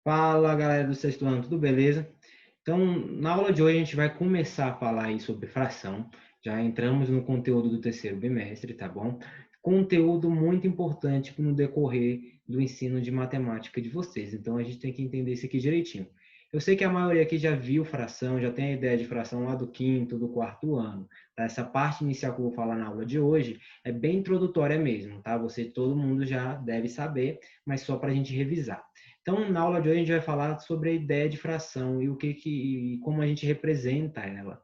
Fala, galera do sexto ano, tudo beleza? Então, na aula de hoje a gente vai começar a falar aí sobre fração. Já entramos no conteúdo do terceiro bimestre, tá bom? Conteúdo muito importante no decorrer do ensino de matemática de vocês. Então, a gente tem que entender isso aqui direitinho. Eu sei que a maioria aqui já viu fração, já tem a ideia de fração lá do quinto, do quarto ano. Tá? Essa parte inicial que eu vou falar na aula de hoje é bem introdutória mesmo, tá? Todo mundo já deve saber, mas só para a gente revisar. Então, na aula de hoje a gente vai falar sobre a ideia de fração e como a gente representa ela.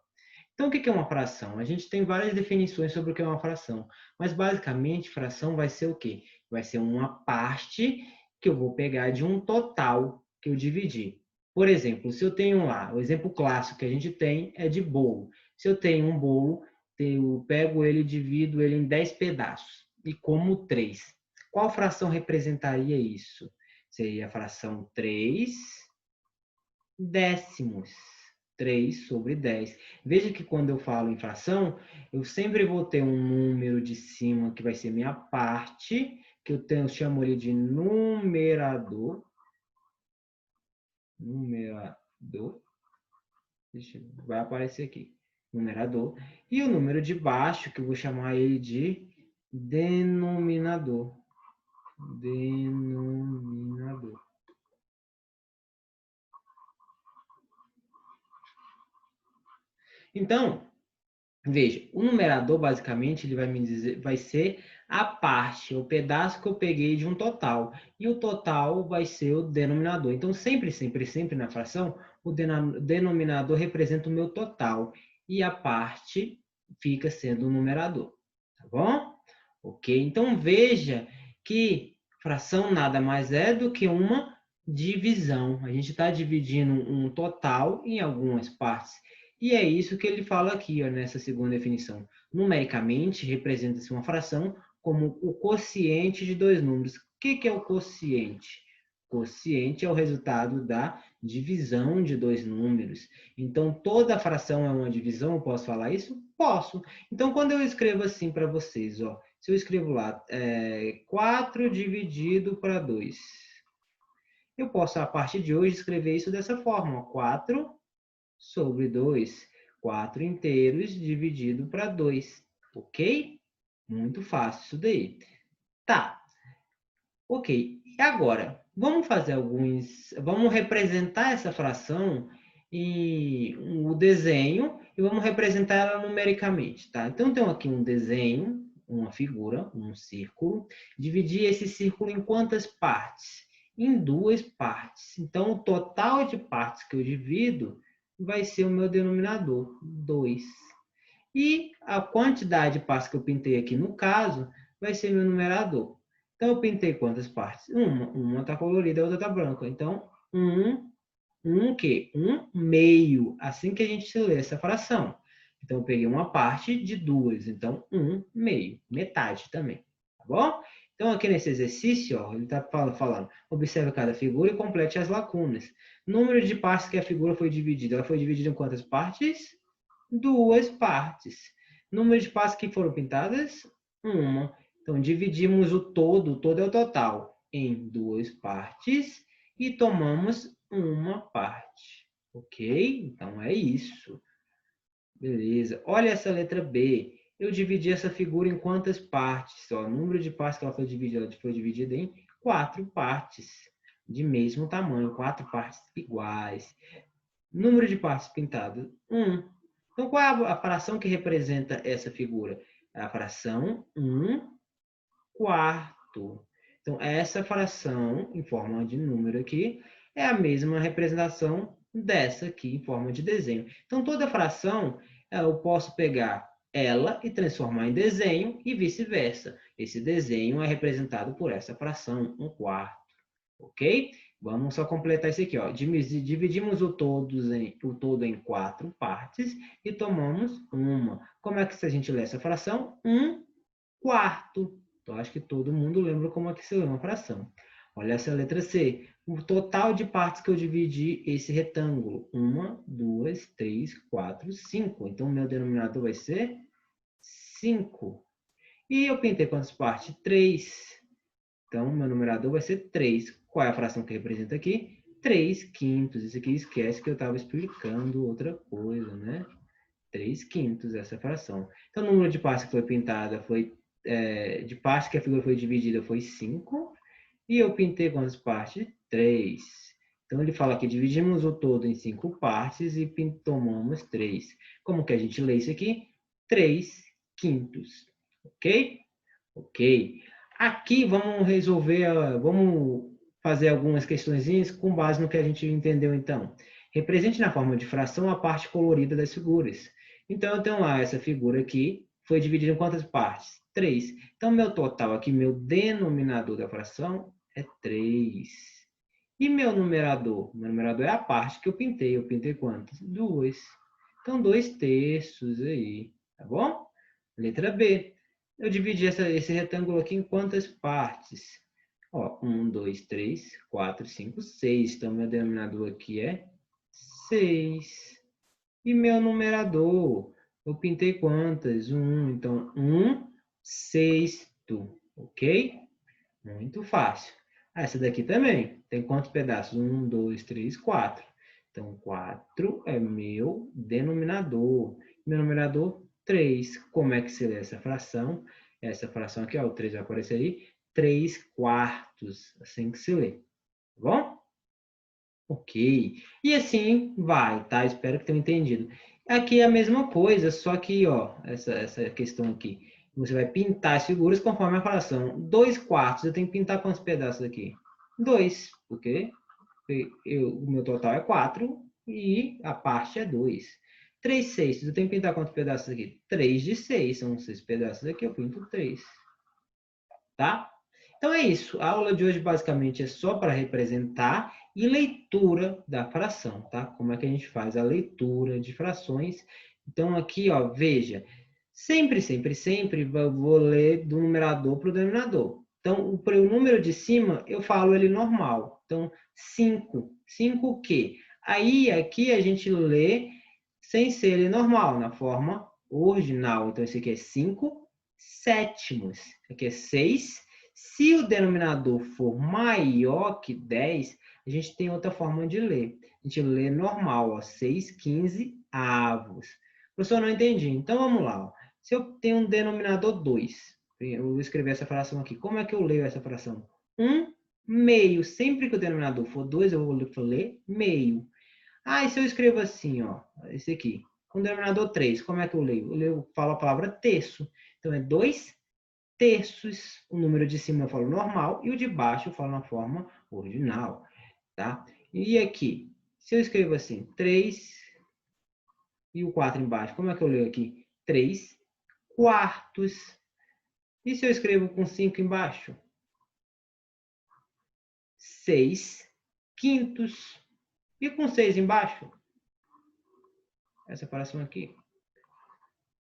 Então, o que é uma fração? A gente tem várias definições sobre o que é uma fração, mas basicamente fração vai ser o quê? Vai ser uma parte que eu vou pegar de um total que eu dividi. Por exemplo, se eu tenho lá, o exemplo clássico que a gente tem é de bolo. Se eu tenho um bolo, eu pego ele e divido ele em 10 pedaços e como 3. Qual fração representaria isso? Seria a fração 3 décimos. 3 sobre 10. Veja que quando eu falo em fração, eu sempre vou ter um número de cima que vai ser minha parte, que eu chamo ele de numerador. Numerador. Vai aparecer aqui. Numerador. E o número de baixo, que eu vou chamar ele de denominador. Denominador. Então, veja, o numerador basicamente ele vai me dizer, vai ser a parte, o pedaço que eu peguei de um total. E o total vai ser o denominador. Então, sempre na fração, o denominador representa o meu total. E a parte fica sendo o numerador. Tá bom? Ok? Então, veja que fração nada mais é do que uma divisão. A gente está dividindo um total em algumas partes. E é isso que ele fala aqui, ó, nessa segunda definição. Numericamente, representa-se uma fração como o quociente de dois números. O que é o quociente? Quociente é o resultado da divisão de dois números. Então, toda fração é uma divisão, eu posso falar isso? Posso. Então, quando eu escrevo assim para vocês, ó, se eu escrevo lá 4 dividido para 2, eu posso, a partir de hoje, escrever isso dessa forma, 4 sobre 2. 4 inteiros dividido para 2. Ok? Muito fácil isso daí. Tá. Ok. E agora, vamos fazer alguns... Vamos representar essa fração em o desenho e vamos representar ela numericamente, tá? Então, tem aqui um desenho, uma figura, um círculo. Dividir esse círculo em quantas partes? Em duas partes. Então, o total de partes que eu divido vai ser o meu denominador, 2. E a quantidade de partes que eu pintei aqui, no caso, vai ser meu numerador. Então, eu pintei quantas partes? Uma está colorida, a outra está branca. Então, o quê? 1/2. Assim que a gente lê essa fração. Então, eu peguei uma parte de 2. Então, 1/2. Metade também. Tá bom? Então, aqui nesse exercício, ó, ele está falando, observe cada figura e complete as lacunas. Número de partes que a figura foi dividida. Ela foi dividida em quantas partes? Duas partes. Número de partes que foram pintadas? Uma. Então, dividimos o todo é o total, em duas partes e tomamos uma parte. Ok? Então, é isso. Beleza. Olha essa letra B. Eu dividi essa figura em quantas partes? O número de partes que ela foi dividida em 4 partes, de mesmo tamanho, 4 partes iguais. Número de partes pintadas? 1. Então, qual é a fração que representa essa figura? É a fração 1/4. Então, essa fração, em forma de número aqui, é a mesma representação dessa aqui, em forma de desenho. Então, toda fração, eu posso pegar ela e transformar em desenho e vice-versa. Esse desenho é representado por essa fração, 1/4. Ok? Vamos só completar isso aqui. Ó. Dividimos o todo em 4 partes e tomamos uma. Como é que a gente lê essa fração? 1/4. Então, acho que todo mundo lembra como é que se lê uma fração. Olha essa letra C. O total de partes que eu dividi esse retângulo. 1, 2, 3, 4, 5. Então, o meu denominador vai ser 5. E eu pintei quantas partes? 3. Então, meu numerador vai ser 3. Qual é a fração que representa aqui? 3/5. Isso aqui esquece que eu estava explicando outra coisa, né? 3/5 essa fração. Então, o número de partes que foi pintada foi... de partes que a figura foi dividida foi 5. E eu pintei quantas partes? 3. Então, ele fala que dividimos o todo em 5 partes e tomamos 3. Como que a gente lê isso aqui? 3/5. Ok? Ok. Aqui vamos resolver, vamos fazer algumas questõezinhas com base no que a gente entendeu então. Represente na forma de fração a parte colorida das figuras. Então, eu tenho lá essa figura aqui, foi dividida em quantas partes? 3. Então, meu total aqui, meu denominador da fração é 3. E meu numerador? Meu numerador é a parte que eu pintei. Eu pintei quantas? 2. Então, 2/3 aí, tá bom? Letra B. Eu dividi esse retângulo aqui em quantas partes? Ó, 1, 2, 3, 4, 5, 6. Então, meu denominador aqui é 6. E meu numerador? Eu pintei quantas? 1. Então, 1/6. Ok? Muito fácil. Essa daqui também. Tem quantos pedaços? 1, 2, 3, 4. Então, 4 é meu denominador. Meu numerador, 3. Como é que se lê essa fração? Essa fração aqui, ó, o 3 vai aparecer aí. 3/4. Assim que se lê. Tá bom? Ok. E assim vai, tá? Espero que tenham entendido. Aqui é a mesma coisa, só que, ó, essa questão aqui. Você vai pintar as figuras conforme a fração. 2/4, eu tenho que pintar quantos pedaços aqui? 2, porque o meu total é 4 e a parte é 2. 3/6, eu tenho que pintar quantos pedaços aqui? 3/6, são 6 pedaços aqui, eu pinto 3. Tá? Então é isso. A aula de hoje basicamente é só para representar e leitura da fração, tá? Como é que a gente faz a leitura de frações. Então aqui, ó, veja, sempre, sempre, sempre eu vou ler do numerador para o denominador. Então, para o número de cima, eu falo ele normal. Então, 5. 5 o quê? Aí, aqui a gente lê sem ser ele normal, na forma original. Então, esse aqui é 5/7. Aqui é 6. Se o denominador for maior que 10, a gente tem outra forma de ler. A gente lê normal, ó, 6/15. Professor, não entendi. Então, vamos lá. Ó. Se eu tenho um denominador 2, eu vou escrever essa fração aqui. Como é que eu leio essa fração? 1/2. Sempre que o denominador for 2, eu vou ler meio. Ah, e se eu escrevo assim, ó, esse aqui, com o denominador 3, como é que eu leio? Eu falo a palavra terço. Então, é 2/3. O número de cima eu falo normal e o de baixo eu falo na forma original, tá? E aqui, se eu escrevo assim, 3 e o 4 embaixo, como é que eu leio aqui? 3/4. E se eu escrevo com 5 embaixo? 6/5. E com 6 embaixo? Essa fração aqui.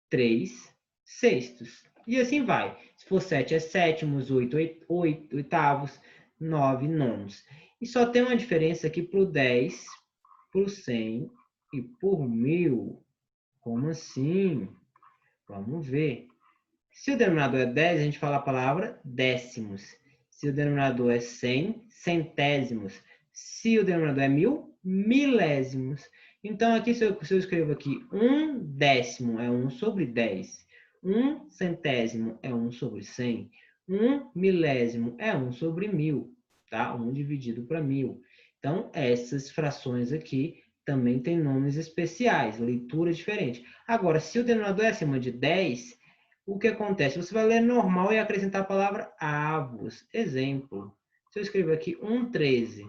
3/6. E assim vai. Se for 7 é sétimos, 8 oitavos, 9 nonos. E só tem uma diferença aqui para o 10, para o 100 e por 1000. Como assim? Vamos ver. Se o denominador é 10, a gente fala a palavra décimos. Se o denominador é 100, centésimos. Se o denominador é 1000, milésimos. Então, aqui, se eu escrevo aqui 1/10 é 1/10. 1/100 é 1/100. 1/1000 é 1/1000. Tá? 1 dividido para 1000. Então, essas frações aqui também têm nomes especiais, leitura diferente. Agora, se o denominador é acima de 10, o que acontece? Você vai ler normal e acrescentar a palavra avos. Exemplo. Se eu escrever aqui 1/13,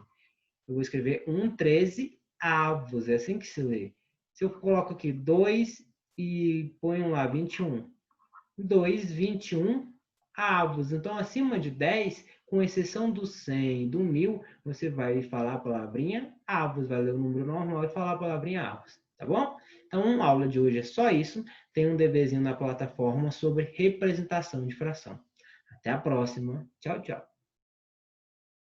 eu vou escrever 1/13 avos. É assim que se lê. Se eu coloco aqui 2 e ponho lá 21. 2/21 avos. Então, acima de 10, com exceção do 100 e do 1000, você vai falar a palavrinha avos. Vai ler o número normal e falar a palavrinha avos. Tá bom? Então, a aula de hoje é só isso. Tem um deverzinho na plataforma sobre representação de fração. Até a próxima. Tchau, tchau.